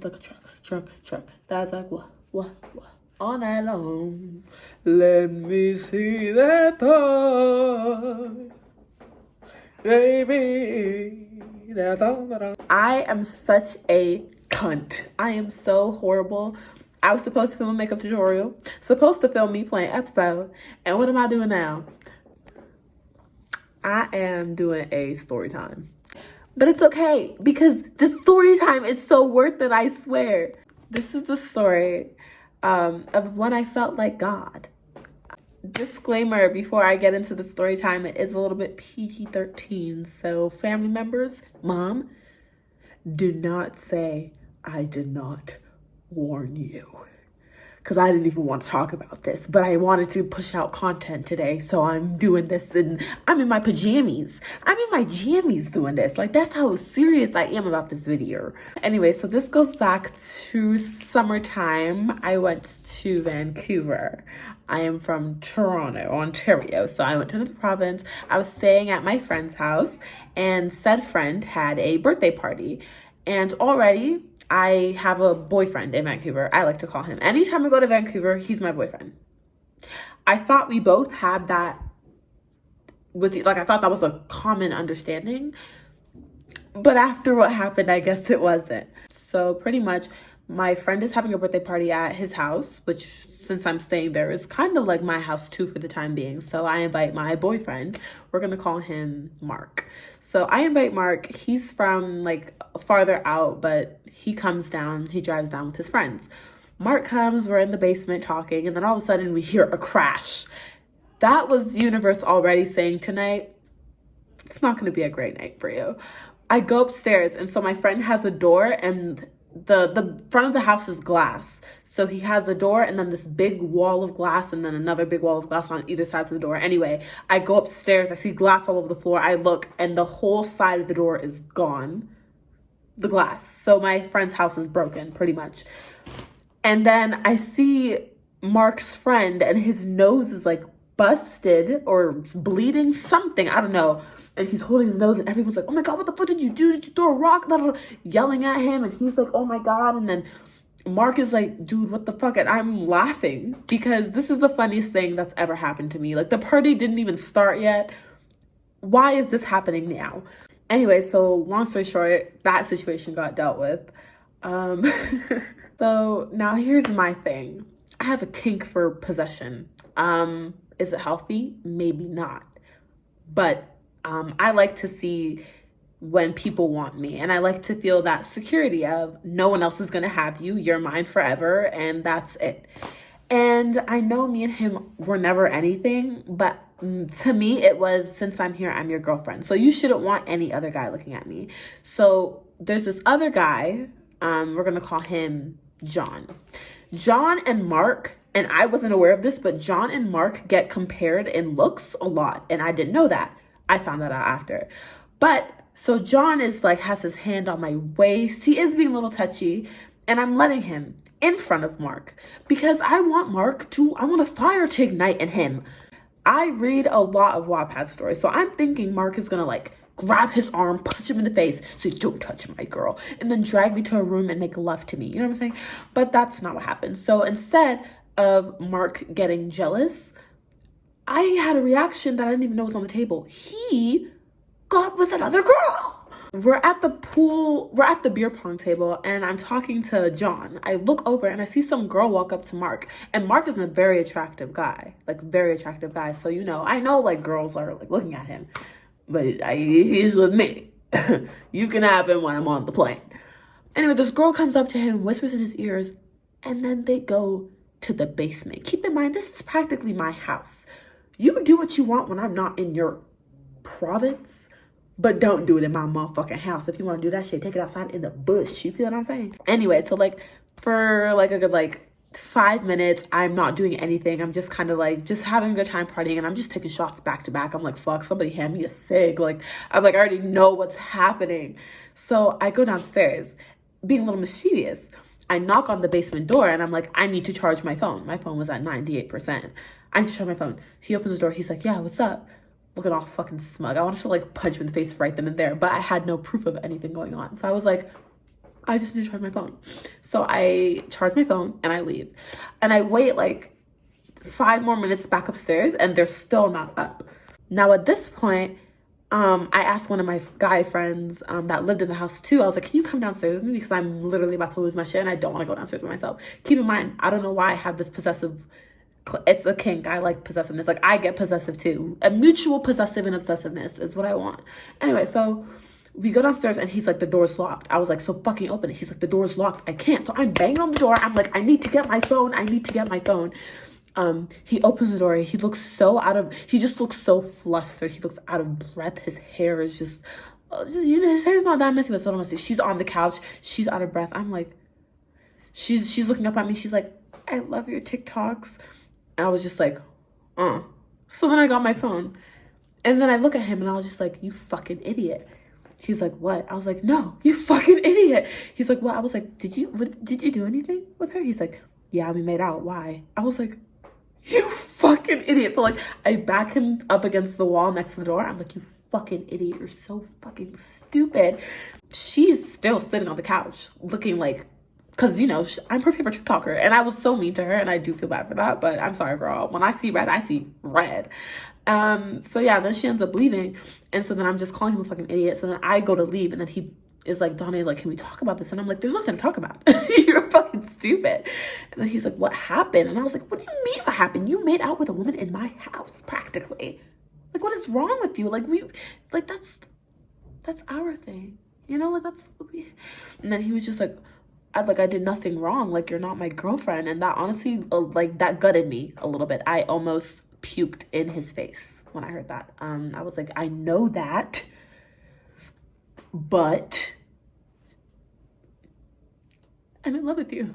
Like a trap. That's like what? All night long. Let me see that toy. Baby. I am such a cunt. I am so horrible. I was supposed to film a makeup tutorial, supposed to film me playing episode, and what am I doing now? I am doing a story time. But it's okay because the story time is so worth it, I swear. This is the story of when I felt like God. Disclaimer before I get into the story time, it is a little bit PG-13. So family members, mom, do not say I did not warn you. Because I didn't even want to talk about this, but I wanted to push out content today, so I'm doing this, and I'm in my pajamas. I'm in my jammies doing this. Like, that's how serious I am about this video. Anyway, so this goes back to summertime. I went to Vancouver. I am from Toronto, Ontario, so I went to the province. I was staying at my friend's house, and said friend had a birthday party, and already I have a boyfriend in Vancouver. I like to call him. Anytime I go to Vancouver, he's my boyfriend. I thought we both had that I thought that was a common understanding. But after what happened, I guess it wasn't. So pretty much, my friend is having a birthday party at his house, which since I'm staying there is kind of like my house too for the time being. So I invite my boyfriend. We're going to call him Mark. So I invite Mark. He's from like farther out, but he comes down. He drives down with his friends. Mark comes, we're in the basement talking, and then all of a sudden we hear a crash. That was the universe already saying tonight, it's not going to be a great night for you. I go upstairs, and so my friend has a door, and the front of the house is glass. So he has a door and then this big wall of glass and then another big wall of glass on either side of the door. Anyway, I go upstairs, I see glass all over the floor. I look and the whole side of the door is gone. The glass. So my friend's house is broken pretty much. And then I see Mark's friend and his nose is like busted or bleeding, something, I don't know. And he's holding his nose and everyone's like, oh my God, what the fuck did you do? Did you throw a rock? Blah, blah, blah, yelling at him. And he's like, oh my God. And then Mark is like, dude, what the fuck? And I'm laughing because this is the funniest thing that's ever happened to me. Like, the party didn't even start yet. Why is this happening now? Anyway, so long story short, that situation got dealt with. So now here's my thing. I have a kink for possession. Is it healthy? Maybe not. But I like to see when people want me, and I like to feel that security of no one else is going to have you. You're mine forever, and that's it. And I know me and him were never anything, but to me, it was, since I'm here, I'm your girlfriend. So you shouldn't want any other guy looking at me. So there's this other guy, we're going to call him John. John and Mark, and I wasn't aware of this, but John and Mark get compared in looks a lot, and I didn't know that. I found that out after. But so John is like, has his hand on my waist. He is being a little touchy, and I'm letting him in front of Mark because I want a fire to ignite in him. I read a lot of Wattpad stories, so I'm thinking Mark is gonna like grab his arm, punch him in the face, say, don't touch my girl, and then drag me to a room and make love to me. You know what I'm saying? But that's not what happened. So instead of Mark getting jealous, I had a reaction that I didn't even know was on the table. He got with another girl. We're at the pool, we're at the beer pong table, and I'm talking to John. I look over and I see some girl walk up to Mark, and Mark is a very attractive guy, like very attractive guy. So, you know, I know like girls are like looking at him, but he's with me. You can have him when I'm on the plane. Anyway, this girl comes up to him, whispers in his ears, and then they go to the basement. Keep in mind, this is practically my house. You do what you want when I'm not in your province, but don't do it in my motherfucking house. If you want to do that shit, take it outside in the bush. You see what I'm saying? Anyway, so like for like a good 5 minutes, I'm not doing anything. I'm just kind of like just having a good time partying, and I'm just taking shots back to back. I'm like, fuck, somebody hand me a cig. Like, I'm like, I already know what's happening. So I go downstairs, being a little mischievous. I knock on the basement door and I'm like, I need to charge my phone. My phone was at 98%. I need to charge my phone. He opens the door. He's like, yeah, what's up? Looking all fucking smug. I wanted to like punch him in the face right then and there, but I had no proof of anything going on. So I was like, I just need to charge my phone. So I charge my phone and I leave. And I wait like 5 more minutes back upstairs and they're still not up. Now at this point, I asked one of my guy friends that lived in the house too. I was like, can you come downstairs with me? Because I'm literally about to lose my shit and I don't want to go downstairs by myself. Keep in mind, I don't know why I have this possessive, it's a kink. I like possessiveness. Like I get possessive too. A mutual possessive and obsessiveness is what I want. Anyway, so we go downstairs and he's like, the door's locked. I was like, so fucking open it. He's like, the door's locked. I can't. So I'm banging on the door. I'm like, I need to get my phone. I need to get my phone. He opens the door. He just looks so flustered. He looks out of breath. His hair is just, his hair's not that messy, but it's a little messy. She's on the couch. She's out of breath. I'm like, she's looking up at me. She's like, I love your TikToks. And I was just like, So then I got my phone. And then I look at him and I was just like, you fucking idiot. He's like, what? I was like, no, you fucking idiot. He's like, what? I was like, did you do anything with her? He's like, yeah, we made out. Why? I was like, you fucking idiot. So like I back him up against the wall next to the door. I'm like, you fucking idiot. You're so fucking stupid. She's still sitting on the couch looking like, because, you know, I'm her favorite TikToker. And I was so mean to her. And I do feel bad for that. But I'm sorry, girl. When I see red, I see red. So yeah, then she ends up leaving. And so then I'm just calling him a fucking idiot. So then I go to leave. And then he is like, Donnie, like, can we talk about this? And I'm like, there's nothing to talk about. You're fucking stupid. And then he's like, what happened? And I was like, what do you mean what happened? You made out with a woman in my house, practically. Like, what is wrong with you? Like, that's our thing. You know, like, that's what we... And then he was just like, I did nothing wrong. Like, you're not my girlfriend. And that honestly, like, that gutted me a little bit. I almost puked in his face when I heard that. I was like, I know that, but I'm in love with you.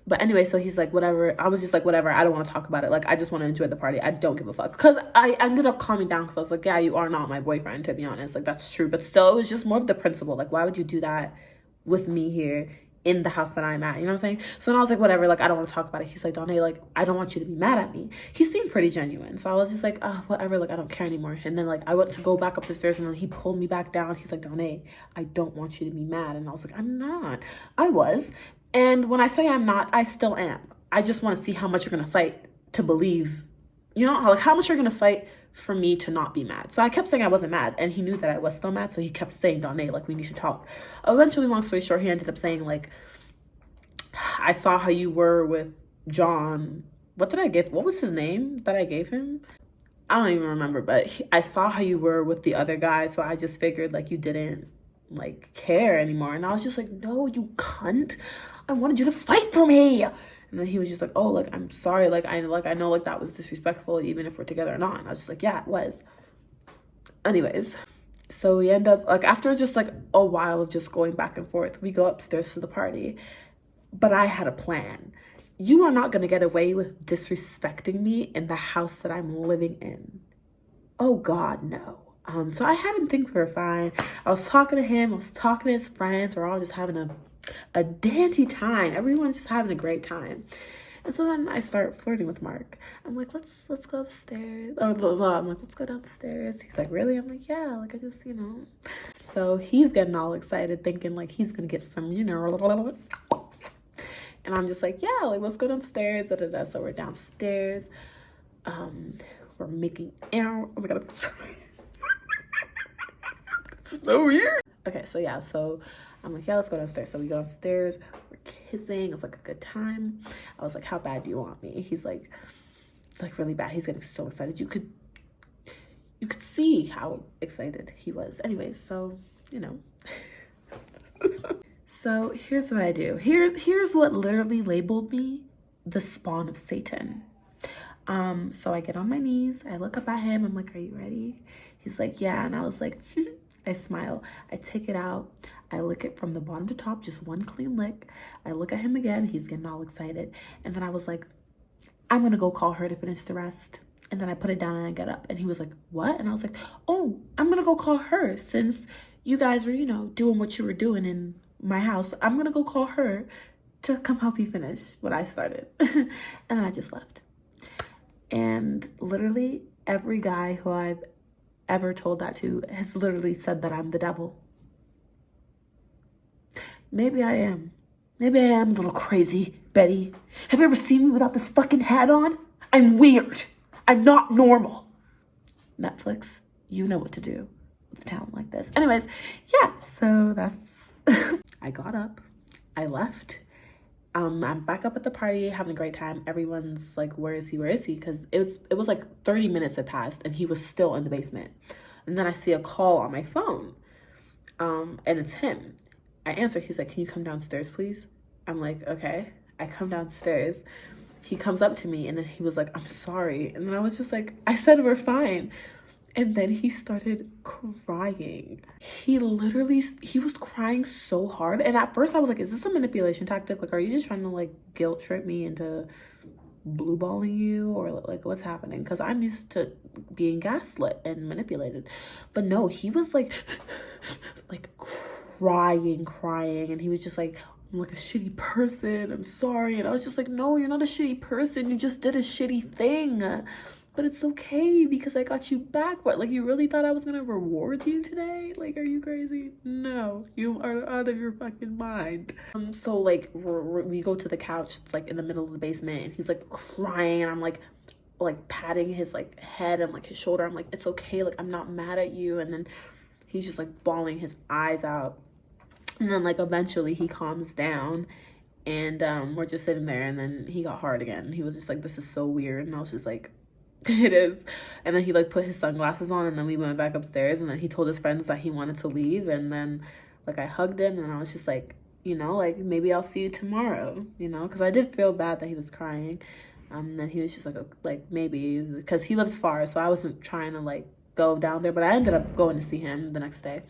But anyway, so he's like, whatever. I was just like, whatever. I don't want to talk about it. Like, I just want to enjoy the party. I don't give a fuck. Because I ended up calming down because I was like, yeah, you are not my boyfriend, to be honest. Like, that's true. But still, it was just more of the principle. Like, why would you do that with me here in the house that I'm at? You know what I'm saying? So then I was like, whatever. Like, I don't want to talk about it. He's like, Donnie, like, I don't want you to be mad at me. He seemed pretty genuine. So I was just like, oh, whatever. Like, I don't care anymore. And then, like, I went to go back up the stairs and then he pulled me back down. He's like, Donnie, I don't want you to be mad. And I was like, I'm not. I was. And when I say I'm not, I still am. I just want to see how much you're going to fight to believe, you know, like how much you're going to fight for me to not be mad. So I kept saying I wasn't mad and he knew that I was still mad. So he kept saying, Donnie, like, we need to talk. Eventually, long story short, he ended up saying, like, I saw how you were with John. What was his name that I gave him? I don't even remember, but I saw how you were with the other guy. So I just figured like you didn't like care anymore. And I was just like, no, you cunt. I wanted you to fight for me. And then he was just like, oh, like, I'm sorry. I know like that was disrespectful, even if we're together or not. And I was just like, yeah, it was. Anyways, so we end up, like, after just like a while of just going back and forth, we go upstairs to the party. But I had a plan. You are not going to get away with disrespecting me in the house that I'm living in. Oh, God, no. So I had him think we were fine. I was talking to him. I was talking to his friends. We're all just having a dandy time. Everyone's just having a great time. And so then I start flirting with Mark. I'm like, let's go upstairs. Oh, blah, blah. I'm like, let's go downstairs. He's like, really? I'm like, yeah, like I just, you know. So he's getting all excited thinking like he's going to get some, you know, blah, blah, blah. And I'm just like, yeah, like, let's go downstairs. Da, da, da. So we're downstairs. We're making out. Oh my God, I'm sorry. It's so weird. Okay, so yeah, so I'm like, yeah, let's go downstairs. So we go downstairs. We're kissing. It's like a good time. I was like, how bad do you want me? He's like really bad. He's getting so excited. You could see how excited he was. Anyways, so, you know. So here's what I do. Here's what literally labeled me the spawn of Satan. So I get on my knees. I look up at him. I'm like, are you ready? He's like, yeah. And I was like, I smile. I take it out. I lick it from the bottom to top, just one clean lick. I look at him again. He's getting all excited. And then I was like, I'm going to go call her to finish the rest. And then I put it down and I get up. And he was like, what? And I was like, oh, I'm going to go call her since you guys were, you know, doing what you were doing in my house. I'm going to go call her to come help you finish what I started. And then I just left. And literally every guy who I've ever told that to has literally said that I'm the devil. Maybe I am. Maybe I am a little crazy, Betty. Have you ever seen me without this fucking hat on? I'm weird. I'm not normal. Netflix, you know what to do with a talent like this. Anyways, yeah, so that's... I got up. I left. I'm back up at the party, having a great time. Everyone's like, where is he? Where is he? Because it was like 30 minutes had passed and he was still in the basement. And then I see a call on my phone. And it's him. I answer. He's like, can you come downstairs, please? I'm like, okay. I come downstairs. He comes up to me and then he was like, I'm sorry. And then I was just like, I said we're fine. And then he started crying. He was crying so hard. And at first I was like, is this a manipulation tactic? Like, are you just trying to like guilt trip me into blue balling you, or like what's happening? Because I'm used to being gaslit and manipulated. But no, he was like, like crying. And he was just like, I'm like a shitty person. I'm sorry. And I was just like, no, you're not a shitty person. You just did a shitty thing. But it's okay because I got you back. What, like, you really thought I was gonna reward you today? Like, are you crazy? No, you are out of your fucking mind. So like we go to the couch, like in the middle of the basement, and he's like crying, and I'm like patting his like head and like his shoulder. I'm like, it's okay, like I'm not mad at you. And then he's just like bawling his eyes out. And then like eventually he calms down, and we're just sitting there, and then he got hard again. He was just like, this is so weird. And I was just like, it is. And then he like put his sunglasses on, and then we went back upstairs, and then he told his friends that he wanted to leave. And then like I hugged him, and I was just like, you know, like maybe I'll see you tomorrow, you know, because I did feel bad that he was crying. And then he was just like maybe, because he lives far, so I wasn't trying to like go down there, but I ended up going to see him the next day.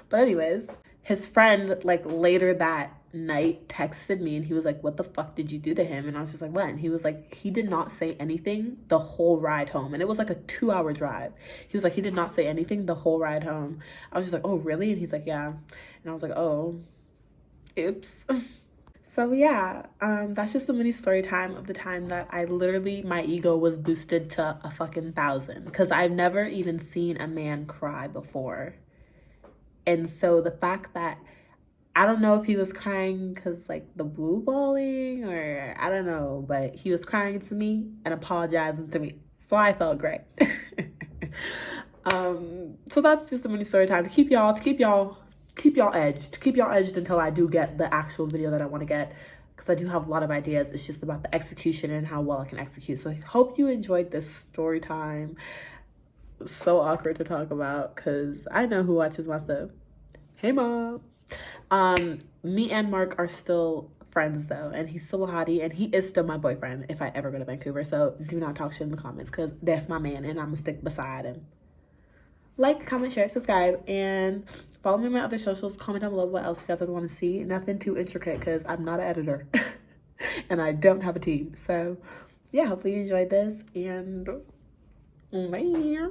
But anyways, his friend like later that night texted me, and he was like, what the fuck did you do to him? And I was just like, what? And he was like, he did not say anything the whole ride home. And it was like a 2-hour drive. He was like, he did not say anything the whole ride home. I was just like, oh really? And he's like, yeah. And I was like, oh, oops. So yeah, that's just a mini story time of the time that I literally, my ego was boosted to a fucking 1,000, because I've never even seen a man cry before. And so the fact that, I don't know if he was crying because like the blue balling, or I don't know, but he was crying to me and apologizing to me. So I felt great. So that's just a mini story time to keep y'all edged until I do get the actual video that I want to get, because I do have a lot of ideas. It's just about the execution and how well I can execute. So I hope you enjoyed this story time. So awkward to talk about because I know who watches my stuff. Hey mom. Me and Mark are still friends though, and he's still a hottie, and he is still my boyfriend if I ever go to Vancouver. So do not talk shit in the comments, because that's my man and I'm gonna stick beside him. Like, comment, share, subscribe, and follow me on my other socials. Comment down below what else you guys would want to see. Nothing too intricate because I'm not an editor and I don't have a team. So yeah, hopefully you enjoyed this, and bye.